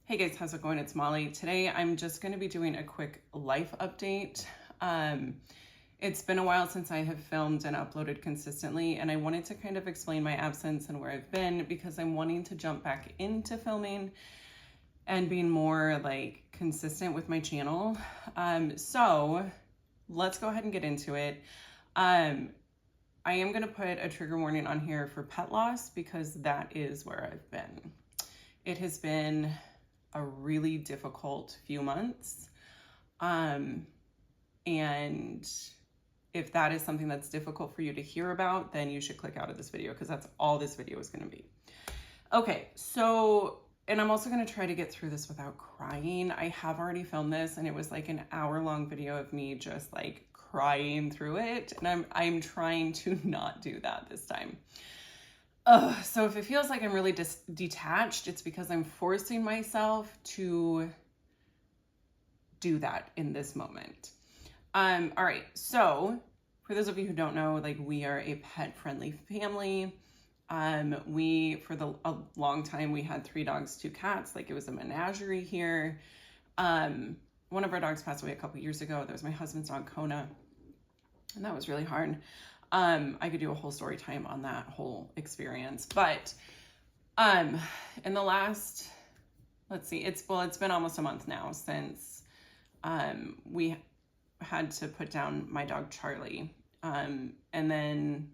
Hey guys, how's it going? It's Molly. Today I'm just going to be doing a quick life update. It's been a while since I have filmed and uploaded consistently, and I wanted to kind of explain my absence and where I've been because I'm wanting to jump back into filming and being more consistent with my channel. So let's go ahead and get into it. I am going to put a trigger warning on here for pet loss because that is where I've been. It has been a really difficult few months. And if that is something that's difficult for you to hear about, then you should click out of this video because that's all this video is going to be. Okay, so, and I'm also going to try to get through this without crying. I have already filmed this and it was like an hour-long video of me just crying through it. And I'm trying to not do that this time. So if it feels like I'm really detached, it's because I'm forcing myself to do that in this moment. All right. So for those of you who don't know, we are a pet-friendly family. For a long time, we had 3 dogs, 2 cats. It was a menagerie here. One of our dogs passed away a couple years ago. That was my husband's dog, Kona. And that was really hard. I could do a whole story time on that whole experience, but, in the last, let's see, it's been almost a month now since, we had to put down my dog, Charlie. And then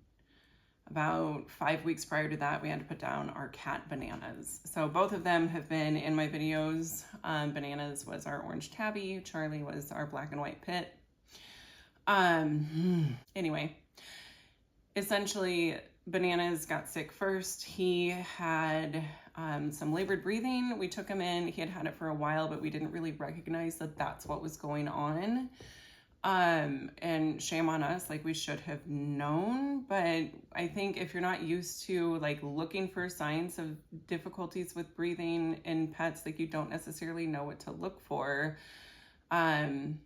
about 5 weeks prior to that, we had to put down our cat, Bananas. So both of them have been in my videos. Bananas was our orange tabby. Charlie was our black and white pit. Anyway, essentially, Bananas got sick first. He had some labored breathing. We took him in. He had had it for a while, but we didn't really recognize that that's what was going on. And shame on us, we should have known. But I think if you're not used to looking for signs of difficulties with breathing in pets, you don't necessarily know what to look for. And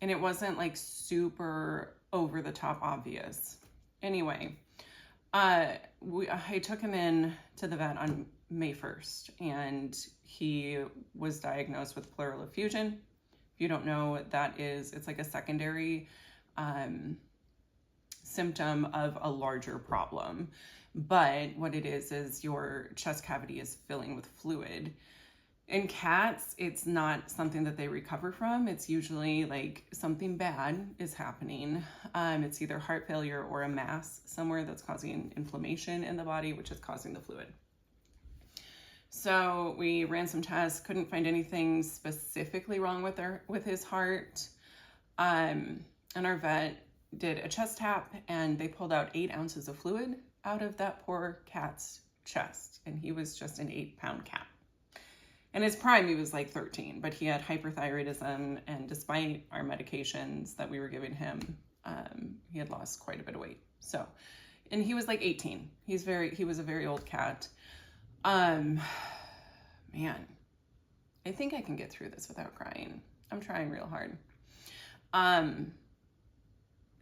it wasn't super over the top obvious. Anyway, I took him in to the vet on May 1st, and he was diagnosed with pleural effusion. If you don't know what that is, it's a secondary symptom of a larger problem. But what it is your chest cavity is filling with fluid. In cats, it's not something that they recover from. It's usually something bad is happening. It's either heart failure or a mass somewhere that's causing inflammation in the body, which is causing the fluid. So we ran some tests, couldn't find anything specifically wrong with his heart. And our vet did a chest tap and they pulled out 8 ounces of fluid out of that poor cat's chest. And he was just an 8-pound cat. In his prime, he was 13, but he had hyperthyroidism, and despite our medications that we were giving him, he had lost quite a bit of weight. So, and he was 18. He was a very old cat. Man, I think I can get through this without crying. I'm trying real hard.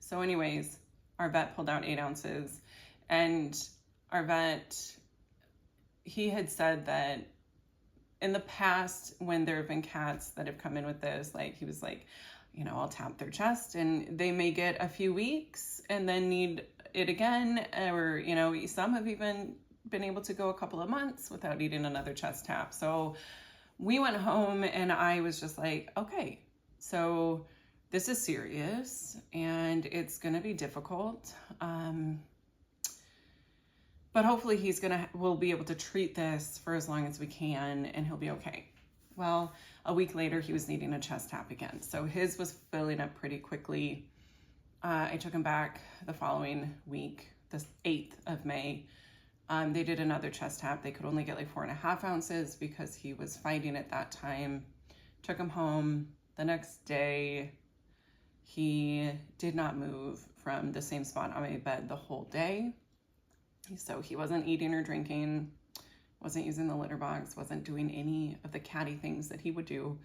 So anyways, our vet pulled out 8 ounces, and our vet, he had said that in the past, when there have been cats that have come in with this, he was I'll tap their chest and they may get a few weeks and then need it again. Or, some have even been able to go a couple of months without needing another chest tap. So we went home and I was just okay, so this is serious and it's going to be difficult. But hopefully we'll be able to treat this for as long as we can and he'll be okay. Well, a week later, he was needing a chest tap again. So his was filling up pretty quickly. I took him back the following week, the 8th of May. They did another chest tap. They could only get 4.5 ounces because he was fighting at that time. Took him home. The next day, he did not move from the same spot on my bed the whole day. So he wasn't eating or drinking, wasn't using the litter box, wasn't doing any of the catty things that he would do.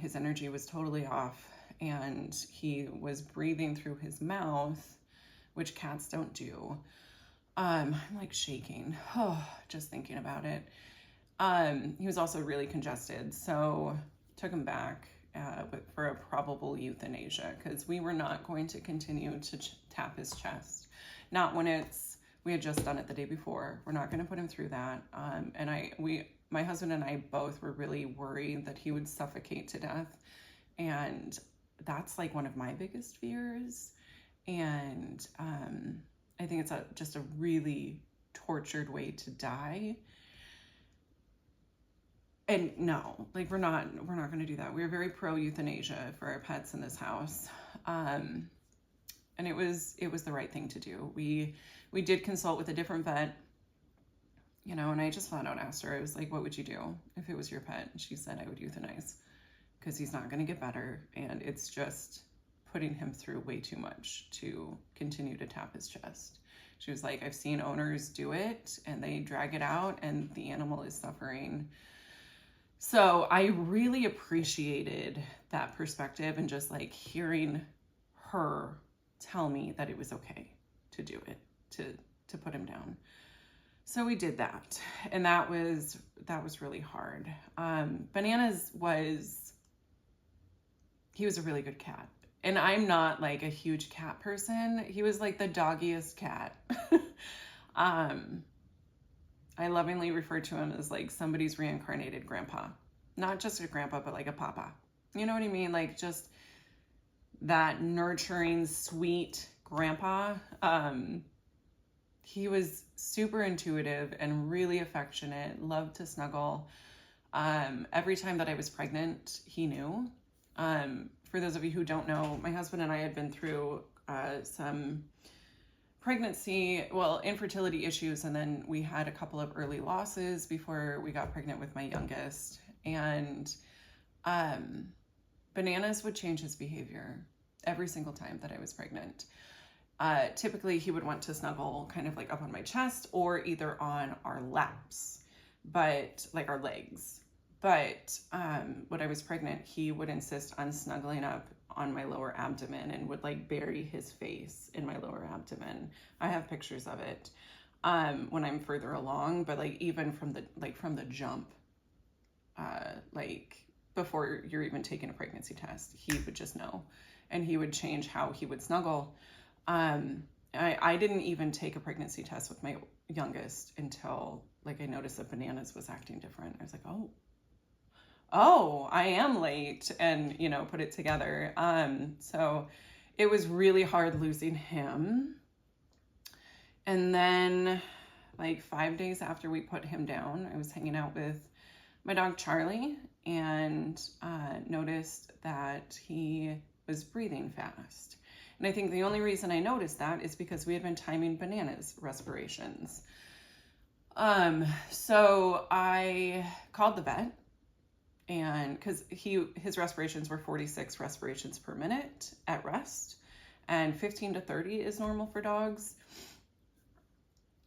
His energy was totally off and he was breathing through his mouth, which cats don't do. I'm shaking, just thinking about it. He was also really congested, so took him back for a probable euthanasia, because we were not going to continue to tap his chest. Not when we had just done it the day before. We're not going to put him through that. And my husband and I both were really worried that he would suffocate to death. And that's like one of my biggest fears. And I think it's just a really tortured way to die. And no, like we're not going to do that. We're very pro euthanasia for our pets in this house. And it was the right thing to do. We did consult with a different vet, you know, and I just flat out asked her, I was like, what would you do if it was your pet? And she said, I would euthanize, because he's not going to get better. And it's just putting him through way too much to continue to tap his chest. She was like, I've seen owners do it and they drag it out and the animal is suffering. So I really appreciated that perspective, and just like hearing her tell me that it was okay to do it, to put him down. So we did that, and that was really hard. Bananas he was a really good cat, and I'm not like a huge cat person. He was like the doggiest cat. I lovingly refer to him as like somebody's reincarnated grandpa. Not just a grandpa, but like a papa. You know what I mean? Like just that nurturing, sweet grandpa. He was super intuitive and really affectionate, loved to snuggle. Every time that I was pregnant, he knew. For those of you who don't know, my husband and I had been through some infertility issues, and then we had a couple of early losses before we got pregnant with my youngest. And Bananas would change his behavior every single time that I was pregnant. Typically he would want to snuggle kind of like up on my chest or either on our laps, but like our legs. But when I was pregnant, he would insist on snuggling up on my lower abdomen and would like bury his face in my lower abdomen. I have pictures of it when I'm further along, but like even from the jump, like before you're even taking a pregnancy test, he would just know, and he would change how he would snuggle. I didn't even take a pregnancy test with my youngest until like I noticed that Bananas was acting different. I was like, oh, I am late, and you know, put it together. So it was really hard losing him. And then like 5 days after we put him down, I was hanging out with my dog Charlie and noticed that he was breathing fast. And I think the only reason I noticed that is because we had been timing Bananas' respirations. So I called the vet, and because his respirations were 46 respirations per minute at rest, and 15 to 30 is normal for dogs.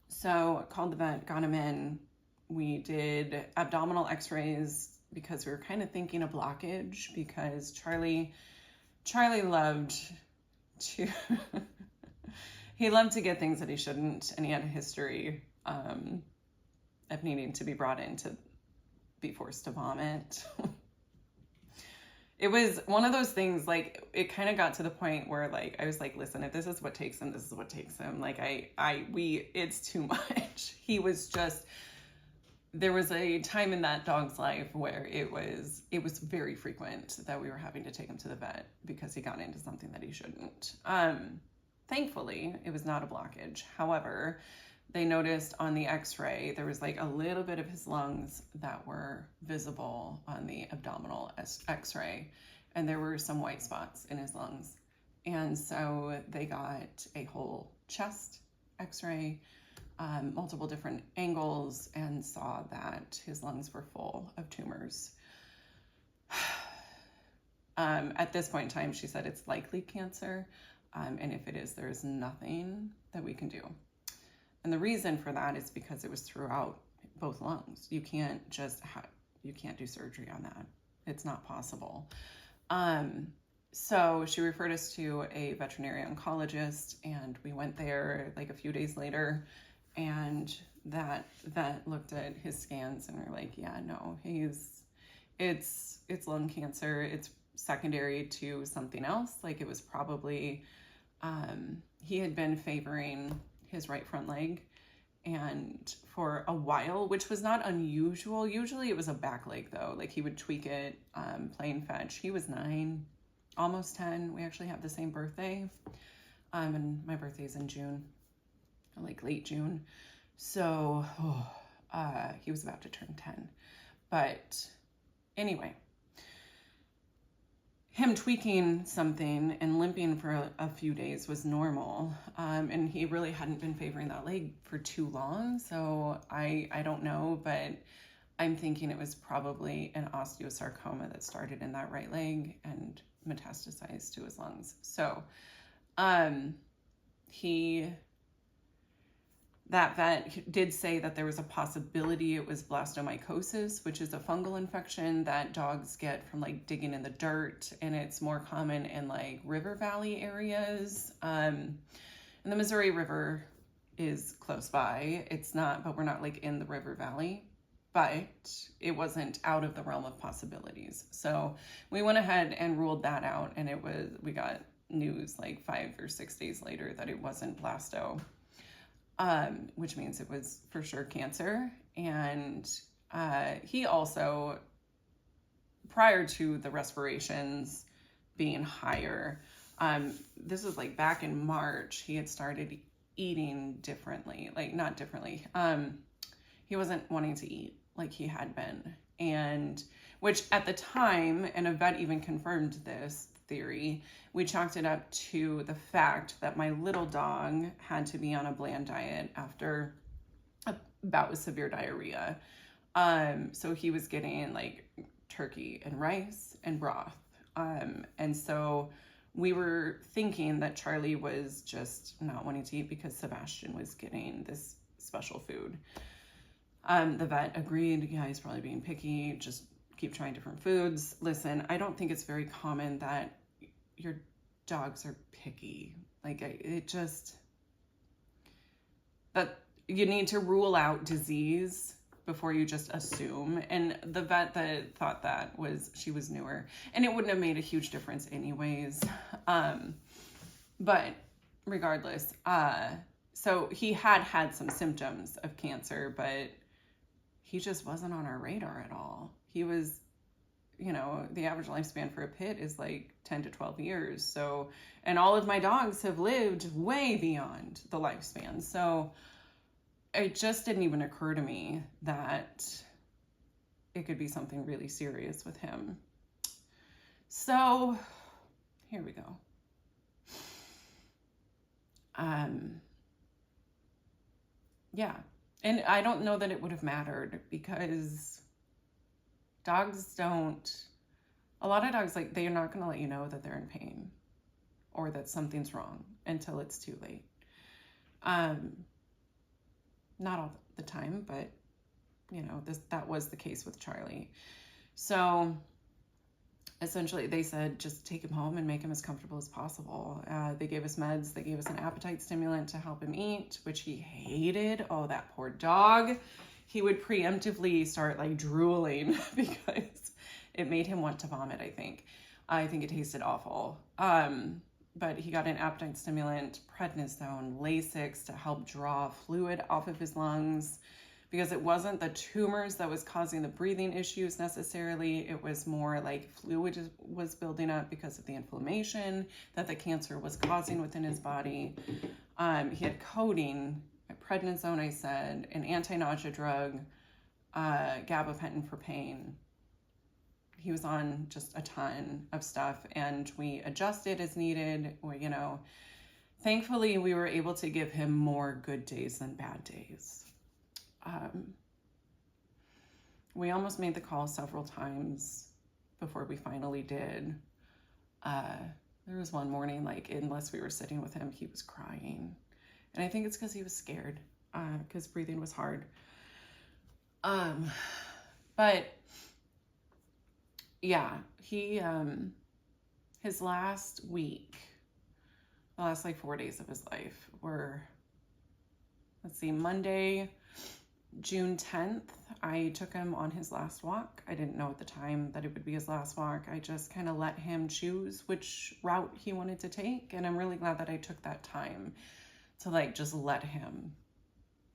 So I called the vet, got him in. We did abdominal x-rays because we were kind of thinking a blockage, because Charlie loved to he loved to get things that he shouldn't, and he had a history of needing to be brought in to be forced to vomit. It was one of those things, like it kind of got to the point where like I was like, listen, if this is what takes him, this is what takes him. Like it's too much. He was just, there was a time in that dog's life where it was very frequent that we were having to take him to the vet because he got into something that he shouldn't. Thankfully, it was not a blockage. However, they noticed on the x-ray, there was like a little bit of his lungs that were visible on the abdominal x-ray, and there were some white spots in his lungs. And so they got a whole chest x-ray, multiple different angles, and saw that his lungs were full of tumors. At this point in time, she said it's likely cancer, and if it is, there is nothing that we can do. And the reason for that is because it was throughout both lungs. You can't do surgery on that. It's not possible. So she referred us to a veterinary oncologist, and we went there like a few days later, and that looked at his scans and were like, yeah, no, it's lung cancer. It's secondary to something else. Like it was probably, he had been favoring his right front leg and for a while, which was not unusual. Usually it was a back leg though. Like he would tweak it, playing fetch. He was 9, almost 10. We actually have the same birthday. And my birthday's in June, like late June. So, he was about to turn 10. But anyway, him tweaking something and limping for a few days was normal. And he really hadn't been favoring that leg for too long. So I don't know, but I'm thinking it was probably an osteosarcoma that started in that right leg and metastasized to his lungs. So, that vet did say that there was a possibility it was blastomycosis, which is a fungal infection that dogs get from like digging in the dirt, and it's more common in like river valley areas. And the Missouri River is close by. It's not, but we're not like in the river valley, but it wasn't out of the realm of possibilities. So we went ahead and ruled that out, and we got news like 5 or 6 days later that it wasn't blasto. Which means it was for sure cancer. And he also, prior to the respirations being higher, this was like back in March, he had started eating differently, like not differently. He wasn't wanting to eat like he had been. And which at the time, and a vet even confirmed this theory, we chalked it up to the fact that my little dog had to be on a bland diet after a bout with severe diarrhea. So he was getting like turkey and rice and broth. And so we were thinking that Charlie was just not wanting to eat because Sebastian was getting this special food. The vet agreed, yeah, he's probably being picky, just keep trying different foods. Listen, I don't think it's very common that your dogs are picky. Like that you need to rule out disease before you just assume. And the vet that thought that she was newer, and it wouldn't have made a huge difference anyways. But regardless, so he had some symptoms of cancer, but he just wasn't on our radar at all. He was, the average lifespan for a pit is like 10 to 12 years. So, and all of my dogs have lived way beyond the lifespan. So it just didn't even occur to me that it could be something really serious with him. So here we go. Yeah. And I don't know that it would have mattered because a lot of dogs, like, they're not going to let you know that they're in pain or that something's wrong until it's too late. Not all the time, but that was the case with Charlie. So essentially they said, just take him home and make him as comfortable as possible. They gave us meds. They gave us an appetite stimulant to help him eat, which he hated. Oh, that poor dog. He would preemptively start like drooling because it made him want to vomit, I think. I think it tasted awful. But he got an appetite stimulant, prednisone, Lasix to help draw fluid off of his lungs, because it wasn't the tumors that was causing the breathing issues necessarily. It was more like fluid was building up because of the inflammation that the cancer was causing within his body. He had codeine, prednisone, I said, an anti-nausea drug, gabapentin for pain. He was on just a ton of stuff, and we adjusted as needed. Thankfully we were able to give him more good days than bad days. We almost made the call several times before we finally did. There was one morning, like, unless we were sitting with him, he was crying. And I think it's because he was scared, because breathing was hard. But yeah, he, his last week, the last like 4 days of his life were, let's see, Monday, June 10th, I took him on his last walk. I didn't know at the time that it would be his last walk. I just kind of let him choose which route he wanted to take. And I'm really glad that I took that time to like just let him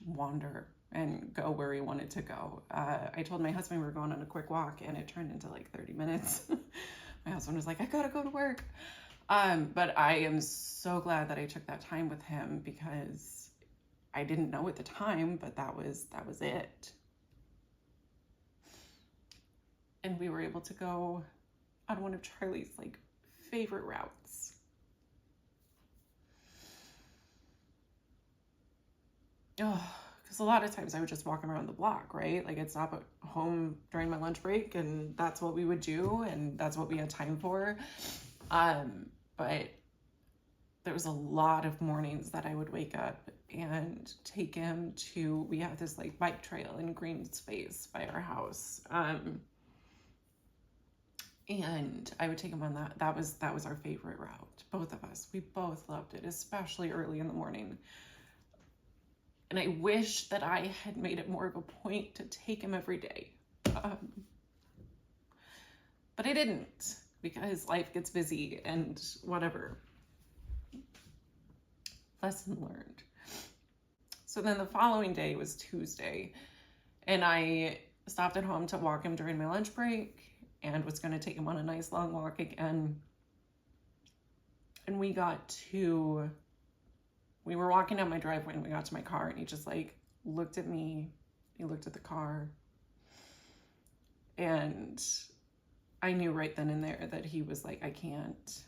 wander and go where he wanted to go. I told my husband we were going on a quick walk and it turned into like 30 minutes. My husband was like, I gotta go to work. But I am so glad that I took that time with him because I didn't know at the time, but that was it. And we were able to go on one of Charlie's like favorite routes. Oh, because a lot of times I would just walk him around the block, right? Like I'd stop at home during my lunch break and that's what we would do and that's what we had time for. But there was a lot of mornings that I would wake up and take him to, we have this like bike trail in green space by our house. And I would take him on that. That was our favorite route. Both of us, we both loved it, especially early in the morning. And I wish that I had made it more of a point to take him every day. But I didn't because life gets busy and whatever. Lesson learned. So then the following day was Tuesday, and I stopped at home to walk him during my lunch break and was going to take him on a nice long walk again. And we were walking down my driveway and we got to my car and he just like looked at me, he looked at the car, and I knew right then and there that he was like, I can't.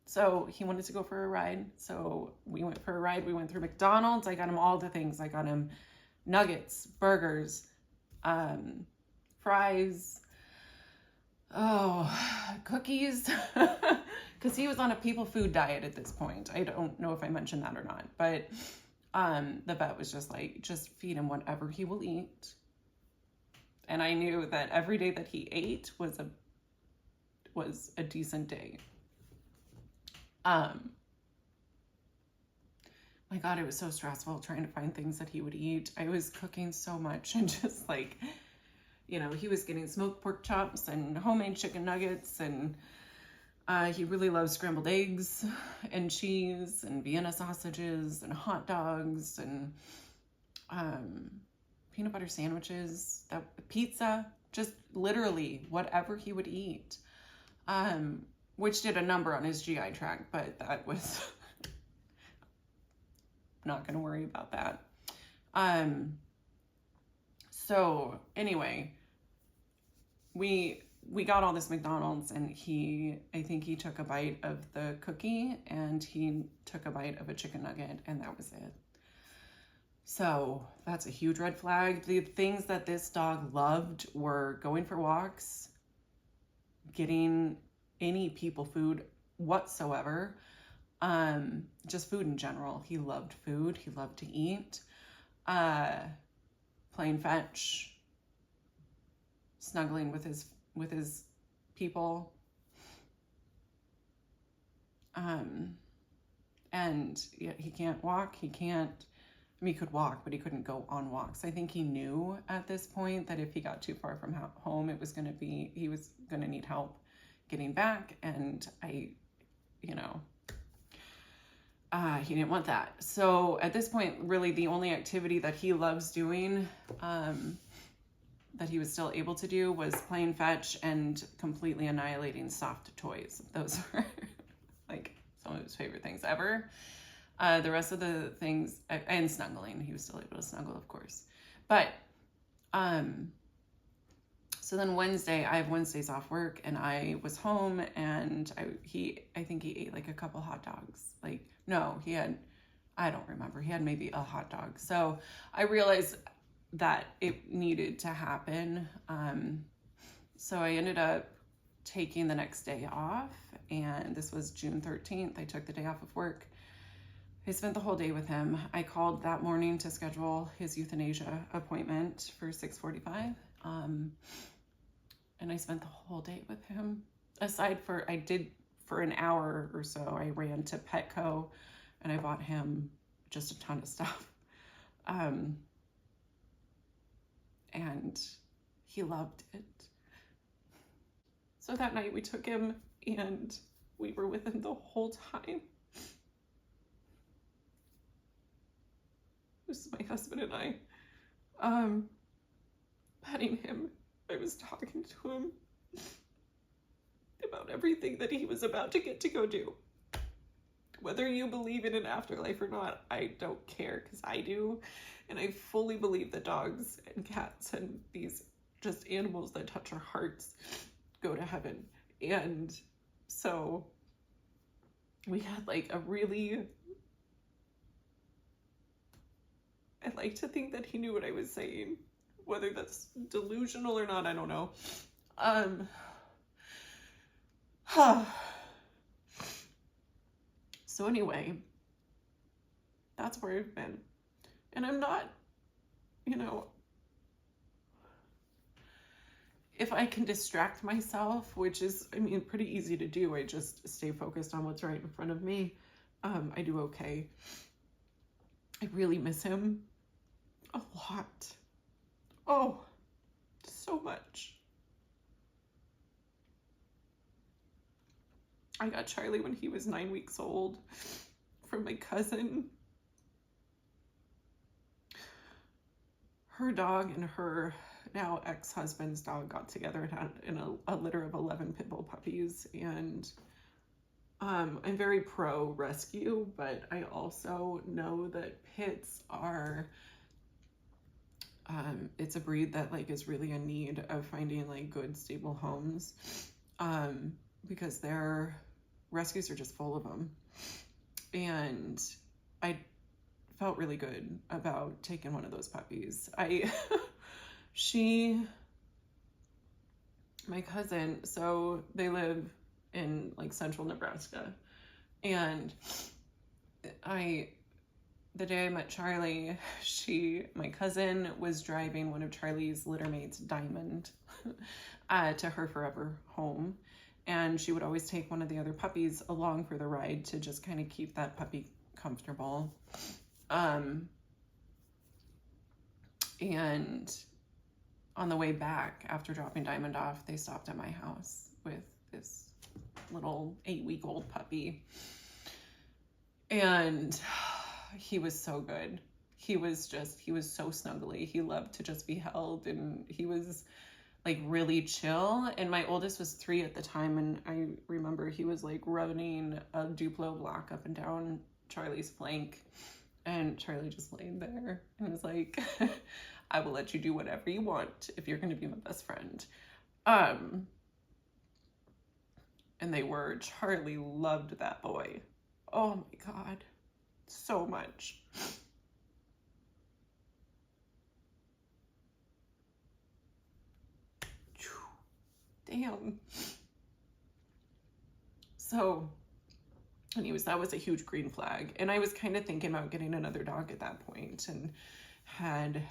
So he wanted to go for a ride. So we went for a ride. We went through McDonald's. I got him all the things. I got him nuggets, burgers, fries, cookies, because he was on a people food diet at this point. I don't know if I mentioned that or not, but the vet was just like, just feed him whatever he will eat. And I knew that every day that he ate was a decent day. My God, it was so stressful trying to find things that he would eat. I was cooking so much and just like, he was getting smoked pork chops and homemade chicken nuggets, and he really loves scrambled eggs and cheese and Vienna sausages and hot dogs and peanut butter sandwiches, pizza, just literally whatever he would eat. Which did a number on his GI tract, but that was not going to worry about that. So anyway, we got all this McDonald's, and I think he took a bite of the cookie and he took a bite of a chicken nugget, and that was it. So that's a huge red flag. The things that this dog loved were going for walks, getting any people food whatsoever, just food in general. He loved food. He loved to eat, playing fetch, snuggling with his people, and yet he can't walk. He could walk, but he couldn't go on walks. I think he knew at this point that if he got too far from home, he was going to need help getting back, and he didn't want that. So at this point, really the only activity that he loves doing, that he was still able to do, was playing fetch and completely annihilating soft toys. Those were like some of his favorite things ever. The rest of the things, and snuggling, he was still able to snuggle, of course. But so then Wednesday, I have Wednesdays off work, and I was home, and I think he ate like a couple hot dogs. Like, no, I don't remember. He had maybe a hot dog. So I realized that it needed to happen. So I ended up taking the next day off, and this was June 13th. I took the day off of work. I spent the whole day with him. I called that morning to schedule his euthanasia appointment for 6:45. And I spent the whole day with him. I did for an hour or so, I ran to Petco and I bought him just a ton of stuff. and he loved it. So that night we took him and we were with him the whole time. This is my husband and I. Petting him. I was talking to him about everything that he was about to get to go do. Whether you believe in an afterlife or not, I don't care, because I do. And I fully believe that dogs and cats and these just animals that touch our hearts go to heaven. And so we had like a really, I like to think that he knew what I was saying. Whether that's delusional or not, I don't know. So anyway, that's where I've been. And I'm not, you know, if I can distract myself, which is, I mean, pretty easy to do, I just stay focused on what's right in front of me, I do okay. I really miss him a lot. Oh, so much. I got Charlie when he was 9 weeks old from my cousin. Her dog and her now ex-husband's dog got together and had a litter of 11 pit bull puppies. And I'm very pro rescue, but I also know that pits are, it's a breed that like is really in need of finding like good stable homes, because their rescues are just full of them. And I felt really good about taking one of those puppies. My cousin, so they live in like central Nebraska, and the day I met Charlie, my cousin was driving one of Charlie's litter mates, Diamond, to her forever home. And she would always take one of the other puppies along for the ride to just kind of keep that puppy comfortable. And on the way back, after dropping Diamond off, they stopped at my house with this little 8-week-old puppy. And he was so good. He was so snuggly. He loved to just be held, and he was like really chill. And my oldest was 3 at the time, and I remember he was like running a Duplo block up and down Charlie's flank, and Charlie just laid there and was like, I will let you do whatever you want if you're going to be my best friend. And Charlie loved that boy. Oh my God, so much. Damn. So anyways, that was a huge green flag. And I was kind of thinking about getting another dog at that point, and had,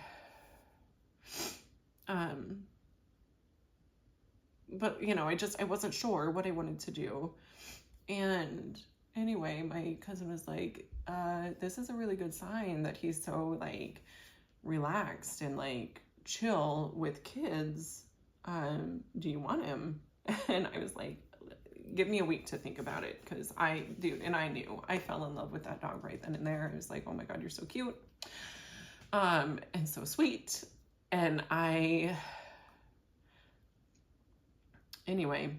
but you know, I wasn't sure what I wanted to do. And anyway, my cousin was like, this is a really good sign that he's so like relaxed and like chill with kids. Do you want him? And I was like, give me a week to think about it, because I knew I fell in love with that dog right then and there. I was like, oh my God, you're so cute, and so sweet. And anyway,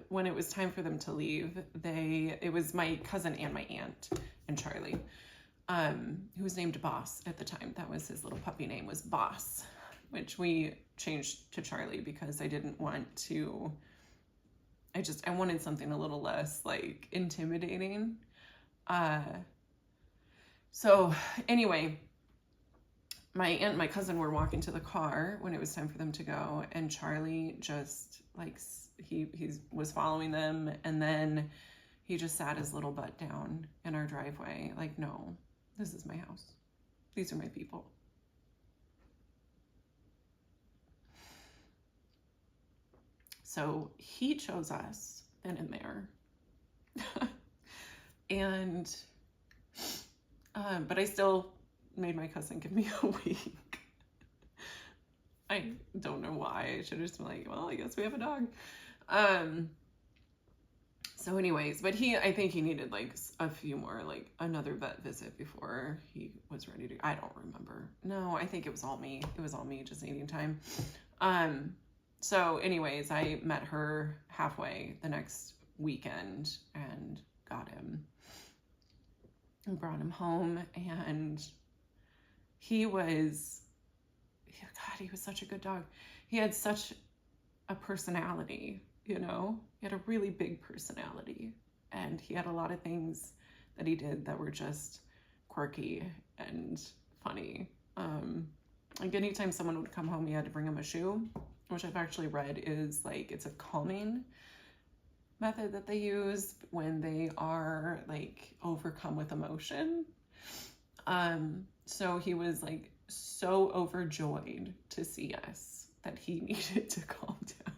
when it was time for them to leave, it was my cousin and my aunt and Charlie, who was named Boss at the time. That was his little puppy name, was Boss, which we changed to Charlie because I didn't want to, I wanted something a little less like intimidating. So anyway, my aunt and my cousin were walking to the car when it was time for them to go, and Charlie just like, he was following them, and then he just sat his little butt down in our driveway like, no, this is my house. These are my people. So he chose us then and there. And, but I still made my cousin give me a week. I don't know why. I should have just been like, well, I guess we have a dog. So anyways, but I think he needed like a few more, like another vet visit before he was ready to, I don't remember. No, I think it was all me. It was all me just needing time. So anyways, I met her halfway the next weekend and got him and brought him home, and he was, God, he was such a good dog. He had such a personality, you know? He had a really big personality, and he had a lot of things that he did that were just quirky and funny. Like anytime someone would come home, he had to bring him a shoe, which I've actually read is like, it's a calming method that they use when they are like overcome with emotion. So he was like so overjoyed to see us that he needed to calm down.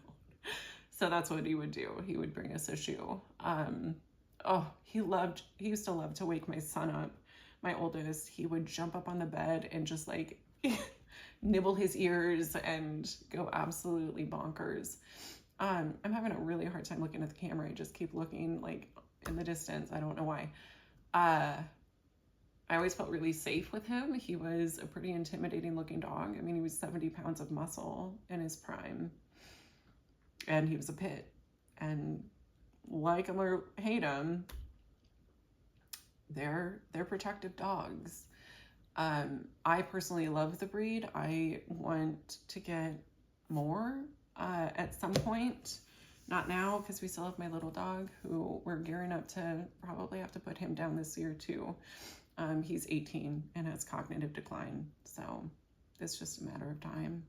So that's what he would do. He would bring us a shoe. He used to love to wake my son up, my oldest. He would jump up on the bed and just like nibble his ears and go absolutely bonkers. I'm having a really hard time looking at the camera. I just keep looking like in the distance. I don't know why. I always felt really safe with him. He was a pretty intimidating looking dog. I mean, he was 70 pounds of muscle in his prime, and he was a pit. And like him or hate him, they're protective dogs. I personally love the breed. I want to get more at some point. Not now, because we still have my little dog who we're gearing up to probably have to put him down this year too. He's 18 and has cognitive decline, so it's just a matter of time.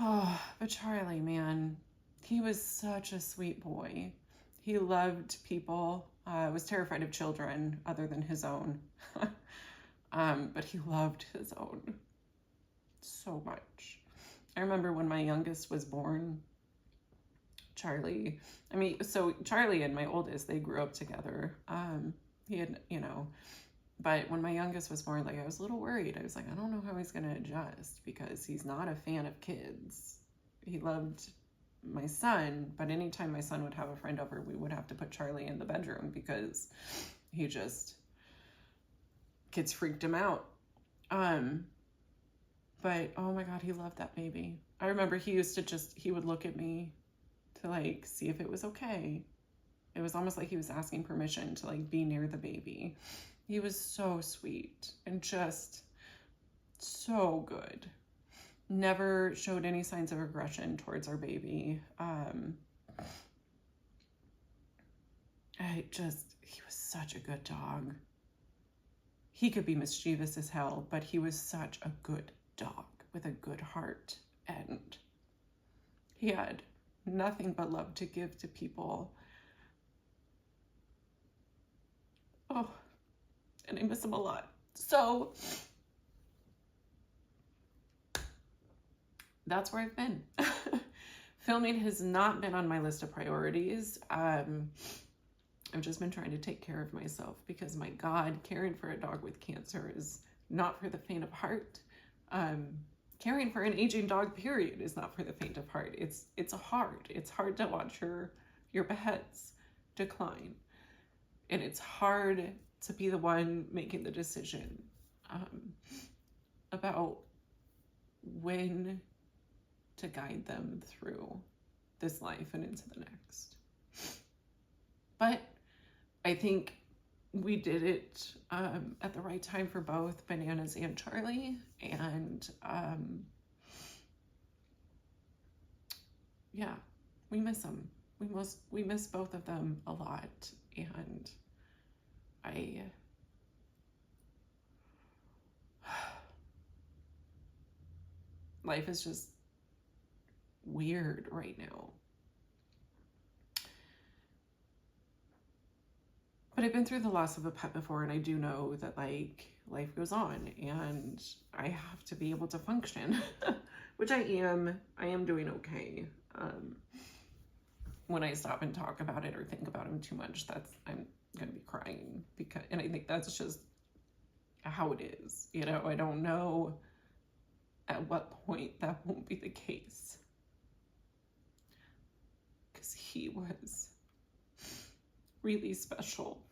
Oh, but Charlie, man, he was such a sweet boy. He loved people, was terrified of children other than his own. But he loved his own so much. I remember when my youngest was born, Charlie and my oldest, they grew up together. He had, but when my youngest was born, like I was a little worried. I was like, I don't know how he's going to adjust because he's not a fan of kids. He loved my son, but anytime my son would have a friend over, we would have to put Charlie in the bedroom because kids freaked him out. But oh my God, he loved that baby. I remember he would look at me to like see if it was okay. It was almost like he was asking permission to like be near the baby. He was so sweet and just so good. Never showed any signs of aggression towards our baby. He was such a good dog. He could be mischievous as hell, but he was such a good dog with a good heart, and he had nothing but love to give to people. Oh, and I miss him a lot. So that's where I've been. Filming has not been on my list of priorities. I've just been trying to take care of myself because, my God, caring for a dog with cancer is not for the faint of heart. Caring for an aging dog, period, is not for the faint of heart. It's hard. It's hard to watch your pets decline. And it's hard to be the one making the decision about when to guide them through this life and into the next. But I think we did it at the right time for both Bananas and Charlie. And yeah, we miss them. We miss both of them a lot. And life is just weird right now. But I've been through the loss of a pet before, and I do know that like life goes on and I have to be able to function, which I am doing okay. When I stop and talk about it or think about him too much, I'm gonna be crying and I think that's just how it is. I don't know at what point that won't be the case. Because he was really special.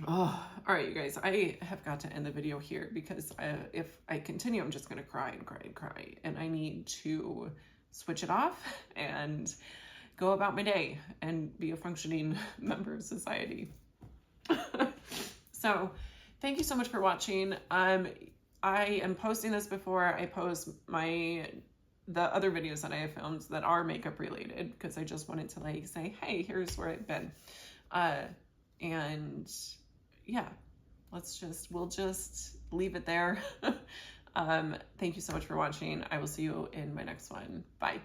Oh, all right, you guys, I have got to end the video here because if I continue, I'm just going to cry and cry and cry. And I need to switch it off and go about my day and be a functioning member of society. So thank you so much for watching. I am posting this before I post the other videos that I have filmed that are makeup related, because I just wanted to like say, hey, here's where I've been. And yeah, we'll just leave it there. Thank you so much for watching. I will see you in my next one. Bye.